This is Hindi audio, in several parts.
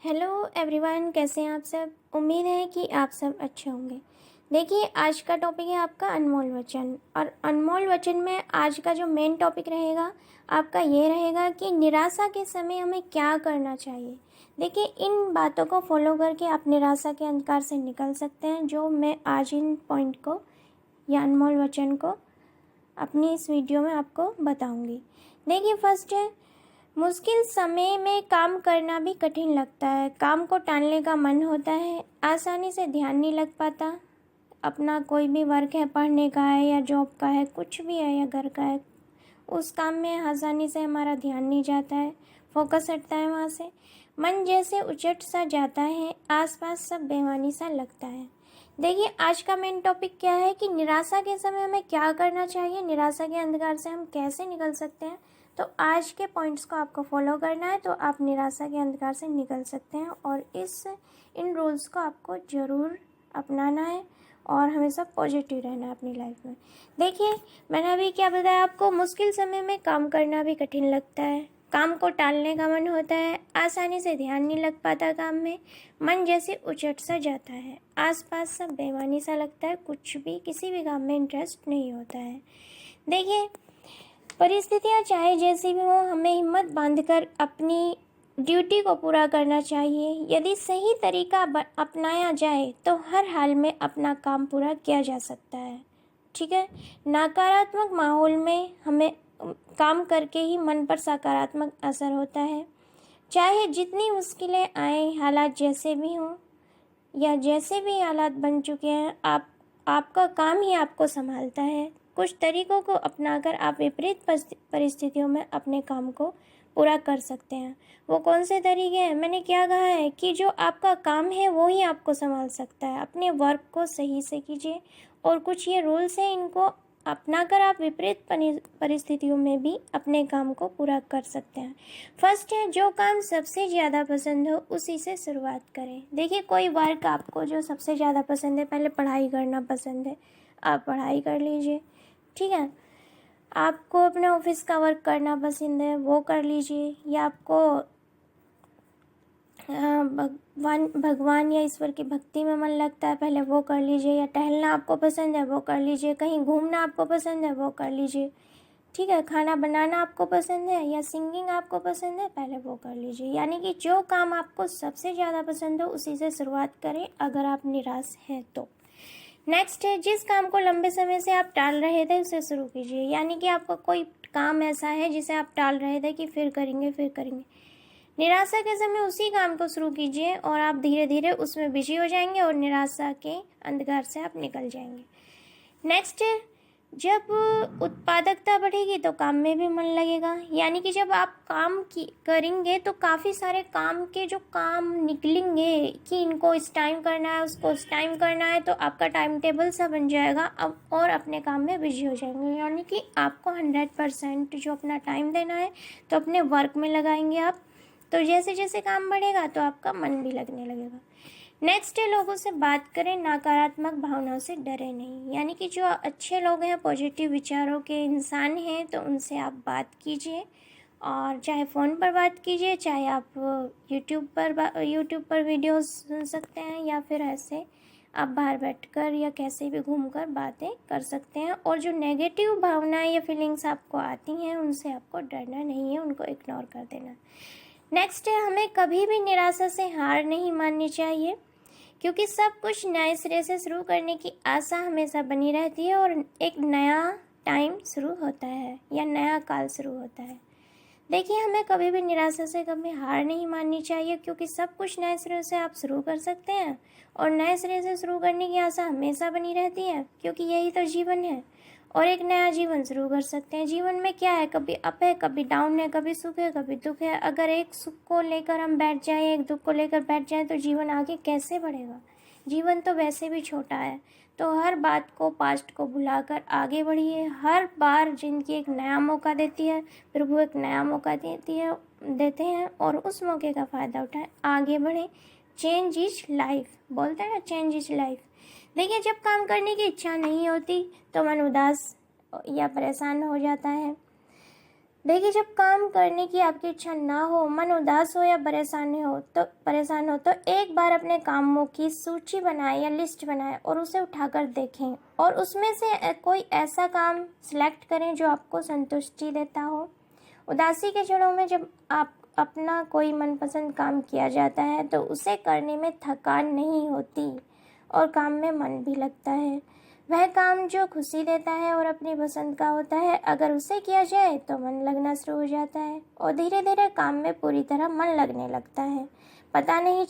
हेलो एवरीवन, कैसे हैं आप सब। उम्मीद है कि आप सब अच्छे होंगे। देखिए, आज का टॉपिक है आपका अनमोल वचन। और अनमोल वचन में आज का जो मेन टॉपिक रहेगा आपका ये रहेगा कि निराशा के समय हमें क्या करना चाहिए। देखिए, इन बातों को फॉलो करके आप निराशा के अंधकार से निकल सकते हैं, जो मैं आज इन पॉइंट को या अनमोल वचन को अपनी इस वीडियो में आपको बताऊंगी। देखिए, फर्स्ट है, मुश्किल समय में काम करना भी कठिन लगता है। काम को टालने का मन होता है, आसानी से ध्यान नहीं लग पाता। अपना कोई भी वर्क है, पढ़ने का है या जॉब का है, कुछ भी है या घर का है, उस काम में आसानी से हमारा ध्यान नहीं जाता है, फोकस हटता है वहाँ से। मन जैसे उचट सा जाता है, आसपास सब बेमानी सा लगता है। देखिए, आज का मेन टॉपिक क्या है कि निराशा के समय हमें क्या करना चाहिए, निराशा के अंधकार से हम कैसे निकल सकते हैं। तो आज के पॉइंट्स को आपको फॉलो करना है तो आप निराशा के अंधकार से निकल सकते हैं, और इन रूल्स को आपको ज़रूर अपनाना है और हमेशा पॉजिटिव रहना है अपनी लाइफ में। देखिए, मैंने अभी क्या बताया आपको, मुश्किल समय में काम करना भी कठिन लगता है, काम को टालने का मन होता है, आसानी से ध्यान नहीं लग पाता काम में, मन जैसे उचट सा जाता है, आसपास सब बेमानी सा लगता है, कुछ भी किसी भी काम में इंटरेस्ट नहीं होता है। देखिए, परिस्थितियाँ चाहे जैसी भी हो, हमें हिम्मत बांधकर अपनी ड्यूटी को पूरा करना चाहिए। यदि सही तरीका अपनाया जाए तो हर हाल में अपना काम पूरा किया जा सकता है। ठीक है, नकारात्मक माहौल में हमें काम करके ही मन पर सकारात्मक असर होता है। चाहे जितनी मुश्किलें आए, हालात जैसे भी हों या जैसे भी हालात बन चुके हैं, आपका काम ही आपको संभालता है। कुछ तरीकों को अपनाकर आप विपरीत परिस्थितियों में अपने काम को पूरा कर सकते हैं। वो कौन से तरीके हैं? मैंने क्या कहा है कि जो आपका काम है वो ही आपको संभाल सकता है। अपने वर्क को सही से कीजिए, और कुछ ये रूल्स हैं, इनको अपनाकर आप विपरीत परिस्थितियों में भी अपने काम को पूरा कर सकते हैं। फर्स्ट है, जो काम सबसे ज़्यादा पसंद हो उसी से शुरुआत करें। देखिए, कोई वर्क आपको जो सबसे ज़्यादा पसंद है, पहले पढ़ाई करना पसंद है, आप पढ़ाई कर लीजिए। ठीक है, आपको अपने ऑफिस का वर्क करना पसंद है, वो कर लीजिए। या आपको भगवान या ईश्वर की भक्ति में मन लगता है, पहले वो कर लीजिए। या टहलना आपको पसंद है, वो कर लीजिए। कहीं घूमना आपको पसंद है, वो कर लीजिए। ठीक है, खाना बनाना आपको पसंद है या सिंगिंग आपको पसंद है, पहले वो कर लीजिए। यानी कि जो काम आपको सबसे ज़्यादा पसंद हो उसी से शुरुआत करें, अगर आप निराश हैं तो। नेक्स्ट है, जिस काम को लंबे समय से आप टाल रहे थे उसे शुरू कीजिए। यानी कि आपका कोई काम ऐसा है जिसे आप टाल रहे थे कि फिर करेंगे, निराशा के समय उसी काम को शुरू कीजिए और आप धीरे धीरे उसमें बिजी हो जाएंगे और निराशा के अंधकार से आप निकल जाएंगे। नेक्स्ट है, जब उत्पादकता बढ़ेगी तो काम में भी मन लगेगा। यानी कि जब आप काम करेंगे तो काफ़ी सारे काम के जो काम निकलेंगे कि इनको इस टाइम करना है, उसको उस टाइम करना है, तो आपका टाइम टेबल सा बन जाएगा अब, और अपने काम में बिजी हो जाएंगे। यानी कि आपको 100% जो अपना टाइम देना है तो अपने वर्क में लगाएंगे आप। तो जैसे जैसे काम बढ़ेगा तो आपका मन भी लगने लगेगा। नेक्स्ट है, लोगों से बात करें, नकारात्मक भावनाओं से डरे नहीं। यानी कि जो अच्छे लोग हैं, पॉजिटिव विचारों के इंसान हैं, तो उनसे आप बात कीजिए। और चाहे फ़ोन पर बात कीजिए, चाहे आप यूट्यूब पर वीडियोस सुन सकते हैं, या फिर ऐसे आप बाहर बैठकर या कैसे भी घूमकर बातें कर सकते हैं। और जो नेगेटिव भावनाएं या फीलिंग्स आपको आती हैं, उनसे आपको डरना नहीं है, उनको इग्नोर कर देना। नेक्स्ट है, हमें कभी भी निराशा से हार नहीं माननी चाहिए, क्योंकि सब कुछ नए सिरे से शुरू करने की आशा हमेशा बनी रहती है, और एक नया टाइम शुरू होता है या नया काल शुरू होता है। देखिए, हमें कभी भी निराशा से कभी हार नहीं माननी चाहिए, क्योंकि सब कुछ नए सिरे से आप शुरू कर सकते हैं, और नए सिरे से शुरू करने की आशा हमेशा बनी रहती है, क्योंकि यही तो जीवन है। और एक नया जीवन शुरू कर सकते हैं। जीवन में क्या है, कभी अप है, कभी डाउन है, कभी सुख है, कभी दुख है। अगर एक सुख को लेकर हम बैठ जाएं, एक दुख को लेकर बैठ जाएं, तो जीवन आगे कैसे बढ़ेगा। जीवन तो वैसे भी छोटा है। तो हर बात को, पास्ट को भुलाकर आगे बढ़िए। हर बार जिंदगी एक नया मौका देती है, प्रभु एक नया मौका देते हैं, और उस मौके का फ़ायदा उठाएं, आगे बढ़ें। चेंज इज लाइफ, बोलते हैं ना, चेंज इज लाइफ। देखिए, जब काम करने की इच्छा नहीं होती तो मन उदास या परेशान हो जाता है। देखिए, जब काम करने की आपकी इच्छा ना हो, मन उदास हो या परेशान हो तो एक बार अपने कामों की सूची बनाएं या लिस्ट बनाएं और उसे उठाकर देखें और उसमें से कोई ऐसा काम सिलेक्ट करें जो आपको संतुष्टि देता हो। उदासी के क्षणों में जब आप अपना कोई मनपसंद काम किया जाता है तो उसे करने में थकान नहीं होती और काम में मन भी लगता है। वह काम जो खुशी देता है और अपनी पसंद का होता है, अगर उसे किया जाए तो मन लगना शुरू हो जाता है और धीरे धीरे काम में पूरी तरह मन लगने लगता है। पता नहीं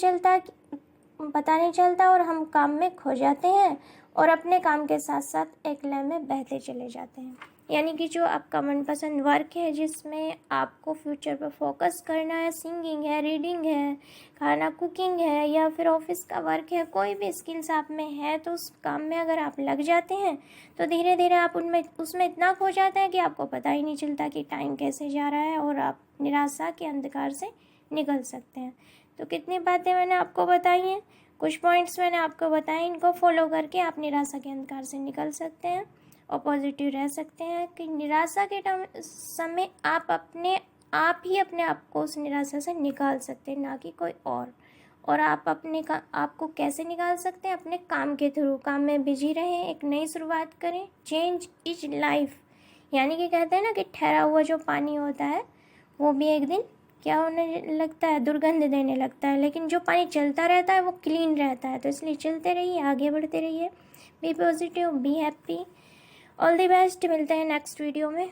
चलता और हम काम में खो जाते हैं और अपने काम के साथ साथ एक लय में बहते चले जाते हैं। यानी कि जो आपका मनपसंद वर्क है जिसमें आपको फ्यूचर पर फोकस करना है, सिंगिंग है, रीडिंग है, खाना कुकिंग है या फिर ऑफिस का वर्क है, कोई भी स्किल्स आप में है तो उस काम में अगर आप लग जाते हैं तो धीरे धीरे आप उसमें इतना खो जाते हैं कि आपको पता ही नहीं चलता कि टाइम कैसे जा रहा है और आप निराशा के अंधकार से निकल सकते हैं। तो कितनी बातें मैंने आपको बताई हैं, कुछ पॉइंट्स मैंने आपको बताए, इनको फॉलो करके आप निराशा के अंधकार से निकल सकते हैं और पॉजिटिव रह सकते हैं। कि निराशा के समय आप ही अपने आप को उस निराशा से निकाल सकते हैं, ना कि कोई और आप आपको कैसे निकाल सकते हैं? अपने काम के थ्रू। काम में बिजी रहें, एक नई शुरुआत करें। चेंज इज लाइफ, यानी कि कहते हैं ना कि ठहरा हुआ जो पानी होता है वो भी एक दिन क्या होने लगता है, दुर्गंध देने लगता है, लेकिन जो पानी चलता रहता है वो क्लीन रहता है। तो इसलिए चलते रहिए, आगे बढ़ते रहिए, be positive, be happy. All the best. मिलते हैं नेक्स्ट वीडियो में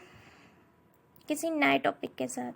किसी नए टॉपिक के साथ।